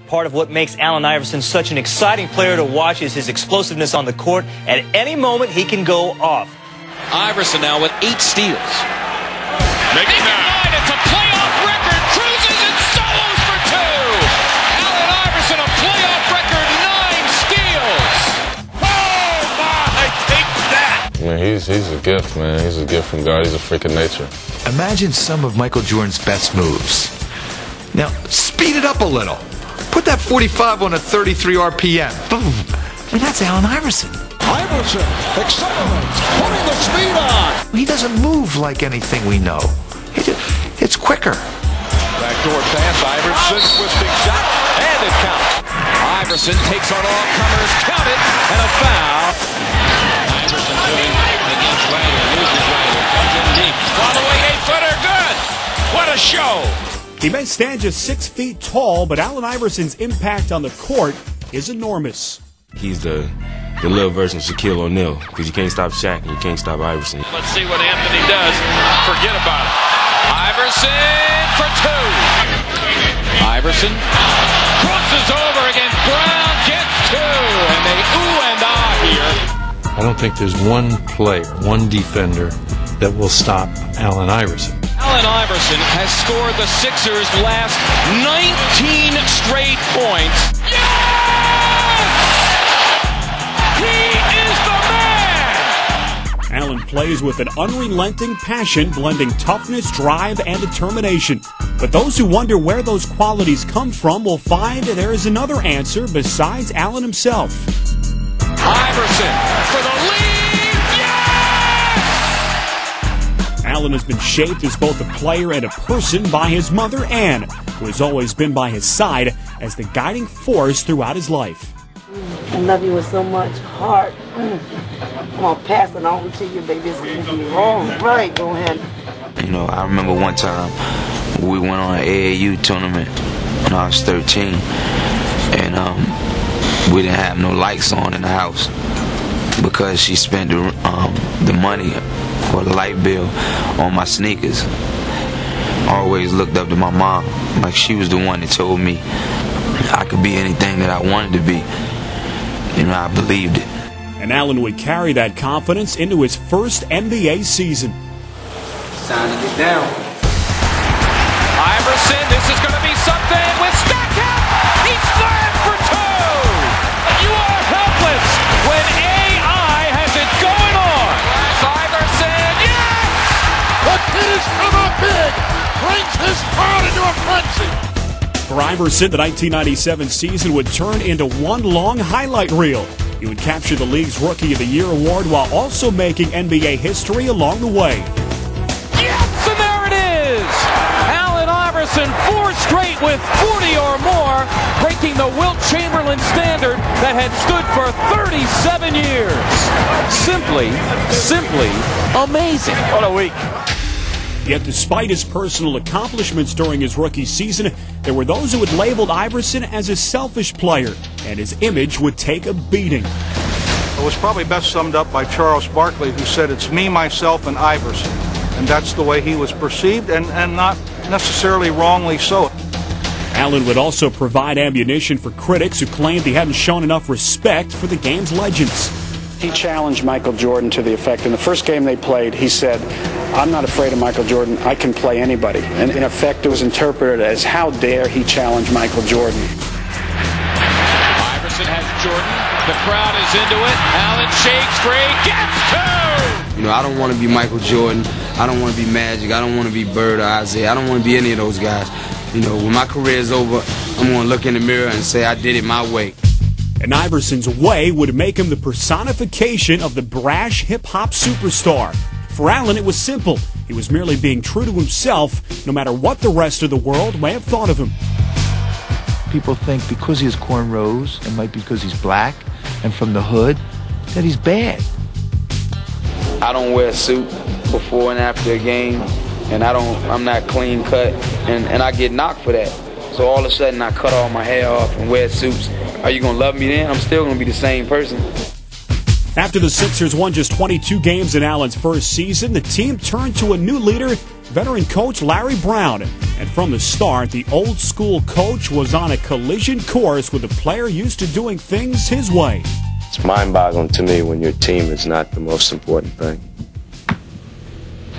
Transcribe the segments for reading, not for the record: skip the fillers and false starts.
Part of what makes Allen Iverson such an exciting player to watch is his explosiveness on the court. At any moment, he can go off. Iverson now with 8 steals. Make it 9. It's a playoff record. Cruises and solos for 2. Allen Iverson, a playoff record, 9 steals. Oh, my, take that. Man, he's a gift, man. He's a gift from God. He's a freak of nature. Imagine some of Michael Jordan's best moves. Now, speed it up a little. Put that 45 on a 33 RPM. Boom. And that's Allen Iverson. Iverson accelerates, putting the speed on. He doesn't move like anything we know. It's quicker. Backdoor pass, Iverson, twisting shot, and it counts. Iverson takes on all comers, count it, and a foul. Iverson doing against Ryder, loses Ryder, comes in deep. Following 8-footer, good. What a show. He may stand just 6 feet tall, but Allen Iverson's impact on the court is enormous. He's the little version of Shaquille O'Neal, because you can't stop Shaq and you can't stop Iverson. Let's see what Anthony does. Forget about it. Iverson for 2. Iverson crosses over against Brown, gets 2, and they ooh and ah here. I don't think there's one player, one defender that will stop Allen Iverson. Allen Iverson has scored the Sixers' last 19 straight points. Allen plays with an unrelenting passion, blending toughness, drive, and determination. But those who wonder where those qualities come from will find there is another answer besides Allen himself. Iverson for the lead. Yes! Allen has been shaped as both a player and a person by his mother, Ann, who has always been by his side as the guiding force throughout his life. I love you with so much heart. I'm going to pass it on to you, baby. It's going to be wrong. Right, go ahead. You know, I remember one time we went on an AAU tournament when I was 13, and we didn't have no lights on in the house because she spent the money for the light bill on my sneakers. I always looked up to my mom, like she was the one that told me I could be anything that I wanted to be. You know, I believed it. And Allen would carry that confidence into his first NBA season. It's time to get down. Iverson, this is going to be something with Stackhouse. He slammed for 2. You are helpless when AI has it going on. Iverson, yes! The kid has come up big, brings his crowd into a frenzy. For Iverson, the 1997 season would turn into one long highlight reel. He would capture the league's Rookie of the Year award while also making NBA history along the way. Yes, and there it is! Allen Iverson, 4 straight with 40 or more, breaking the Wilt Chamberlain standard that had stood for 37 years. Simply amazing. What a week. Yet despite his personal accomplishments during his rookie season, there were those who had labeled Iverson as a selfish player, and his image would take a beating. It was probably best summed up by Charles Barkley, who said, "It's me, myself, and Iverson." And that's the way he was perceived, and not necessarily wrongly so. Allen would also provide ammunition for critics who claimed he hadn't shown enough respect for the game's legends. He challenged Michael Jordan to the effect, in the first game they played, he said, "I'm not afraid of Michael Jordan, I can play anybody." And in effect, it was interpreted as, how dare he challenge Michael Jordan. Iverson has Jordan, the crowd is into it, Allen shakes free, gets 2! You know, I don't want to be Michael Jordan, I don't want to be Magic, I don't want to be Bird or Isaiah, I don't want to be any of those guys. You know, when my career is over, I'm going to look in the mirror and say I did it my way. And Iverson's way would make him the personification of the brash hip-hop superstar. For Allen, it was simple. He was merely being true to himself, no matter what the rest of the world may have thought of him. People think because he has cornrows, and might be because he's black and from the hood, that he's bad. I don't wear a suit before and after a game, and I'm not clean cut, and I get knocked for that. So all of a sudden I cut all my hair off and wear suits. Are you gonna love me then? I'm still gonna be the same person. After the Sixers won just 22 games in Allen's first season, the team turned to a new leader, veteran coach Larry Brown. And from the start, the old-school coach was on a collision course with a player used to doing things his way. It's mind-boggling to me when your team is not the most important thing.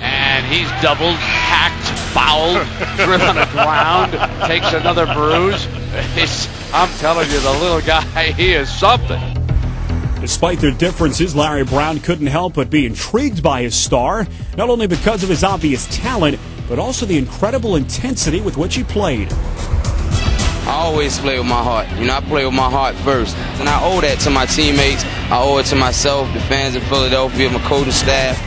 And he's doubled, hacked, fouled, driven on the ground, takes another bruise. I'm telling you, the little guy, he is something. Despite their differences, Larry Brown couldn't help but be intrigued by his star, not only because of his obvious talent, but also the incredible intensity with which he played. I always play with my heart. I play with my heart first. And I owe that to my teammates. I owe it to myself, the fans in Philadelphia, my coaching staff.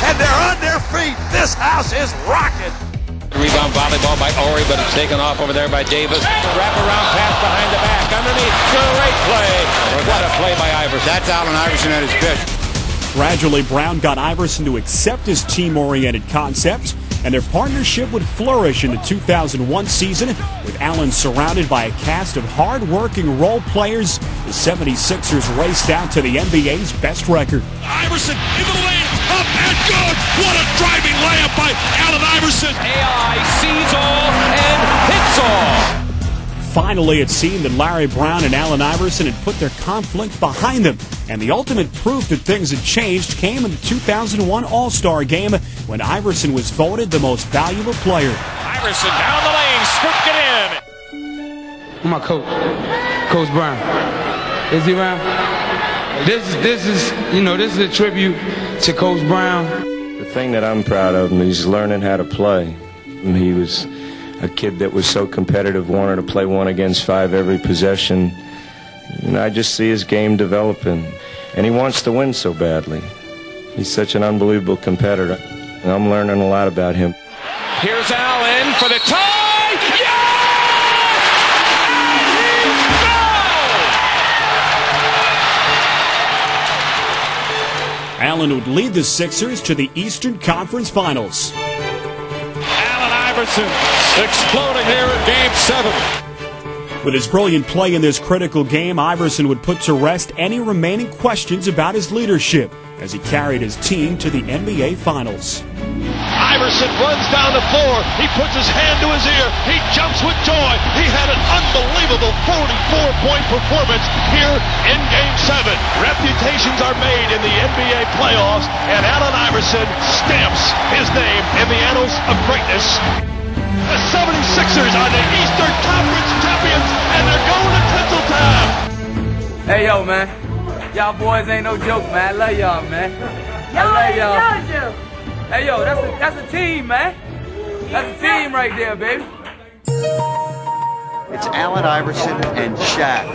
And they're on their feet. This house is rocking. Rebound volleyball by Ori, but it's taken off over there by Davis. Wrap-around pass behind the back. Underneath. Great play. What a play by Iverson. That's Allen Iverson at his best. Gradually, Brown got Iverson to accept his team-oriented concept, and their partnership would flourish in the 2001 season, with Allen surrounded by a cast of hard-working role players. The 76ers raced out to the NBA's best record. Iverson into the lane, up and good. What a driving layup by Allen Iverson. AI sees all and hits all. Finally, it seemed that Larry Brown and Allen Iverson had put their conflict behind them, and the ultimate proof that things had changed came in the 2001 All-Star Game when Iverson was voted the most valuable player. Iverson down the lane, scooped it in. My coach, Coach Brown. Is he around? This is a tribute to Coach Brown. The thing that I'm proud of him, he's learning how to play. He was a kid that was so competitive, wanted to play 1 against 5 every possession. And I just see his game developing. And he wants to win so badly. He's such an unbelievable competitor. And I'm learning a lot about him. Here's Allen for the tie. Yes! Allen would lead the Sixers to the Eastern Conference Finals. Allen Iverson exploding here in Game 7. With his brilliant play in this critical game, Iverson would put to rest any remaining questions about his leadership as he carried his team to the NBA Finals. Iverson runs down the floor. He puts his hand to his ear. He jumps with joy. He had an unbelievable 44-point performance here in Game 7. Reputations are made in the NBA playoffs, and Allen Iverson stamps his name in the annals of greatness. The 76ers are the Eastern Conference champions, and they're going to Tinseltown. Hey, yo, man. Y'all boys ain't no joke, man. I love y'all, man. I love y'all. Hey, yo, that's a team, man. That's a team right there, baby. It's Allen Iverson and Shaq.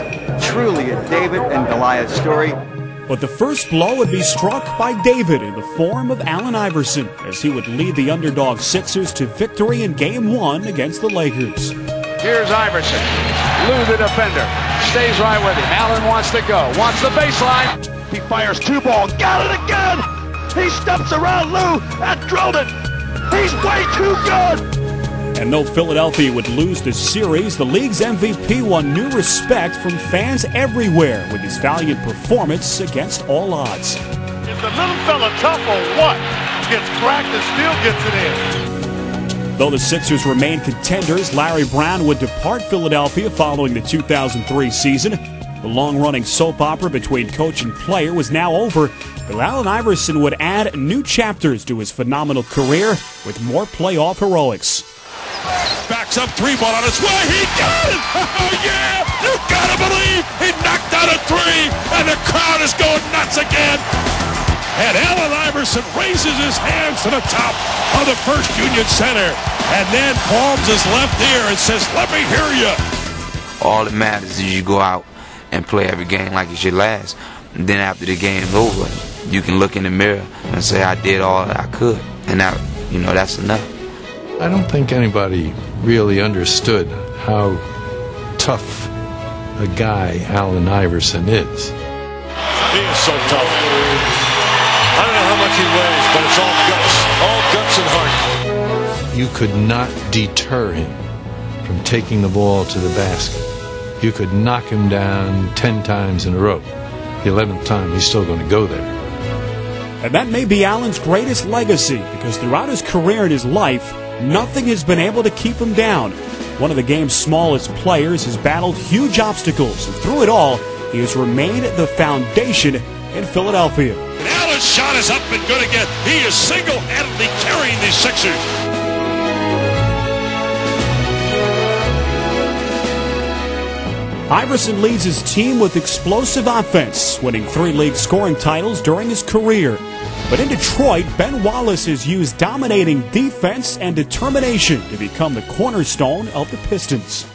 Truly a David and Goliath story. But the first blow would be struck by David in the form of Allen Iverson, as he would lead the underdog Sixers to victory in Game 1 against the Lakers. Here's Iverson. Lou, the defender, stays right with him. Allen wants to go, wants the baseline. He fires 2 ball, got it again. He steps around Lou and drilled it. He's way too good. And though Philadelphia would lose the series, the league's MVP won new respect from fans everywhere with his valiant performance against all odds. Is the little fella tough or what? Gets cracked and still gets it in. Though the Sixers remain contenders, Larry Brown would depart Philadelphia following the 2003 season. The long-running soap opera between coach and player was now over, but Allen Iverson would add new chapters to his phenomenal career with more playoff heroics. Backs up 3 ball on its way. He got it! Oh, yeah! You gotta believe he knocked out a 3, and the crowd is going nuts again. And Allen Iverson raises his hands to the top of the First Union Center and then palms his left ear and says, "Let me hear you." All that matters is you go out and play every game like it's your last. And then after the game's over, you can look in the mirror and say, I did all that I could. And now, that's enough. I don't think anybody really understood how tough a guy Allen Iverson is. He is so tough. I don't know how much he weighs, but it's all guts and heart. You could not deter him from taking the ball to the basket. You could knock him down 10 times in a row. The 11th time, he's still going to go there. And that may be Allen's greatest legacy, because throughout his career and his life, nothing has been able to keep him down. One of the game's smallest players has battled huge obstacles, and through it all, he has remained the foundation in Philadelphia. Allen's shot is up and good again. He is single-handedly carrying these Sixers. Iverson leads his team with explosive offense, winning 3 league scoring titles during his career. But in Detroit, Ben Wallace has used dominating defense and determination to become the cornerstone of the Pistons.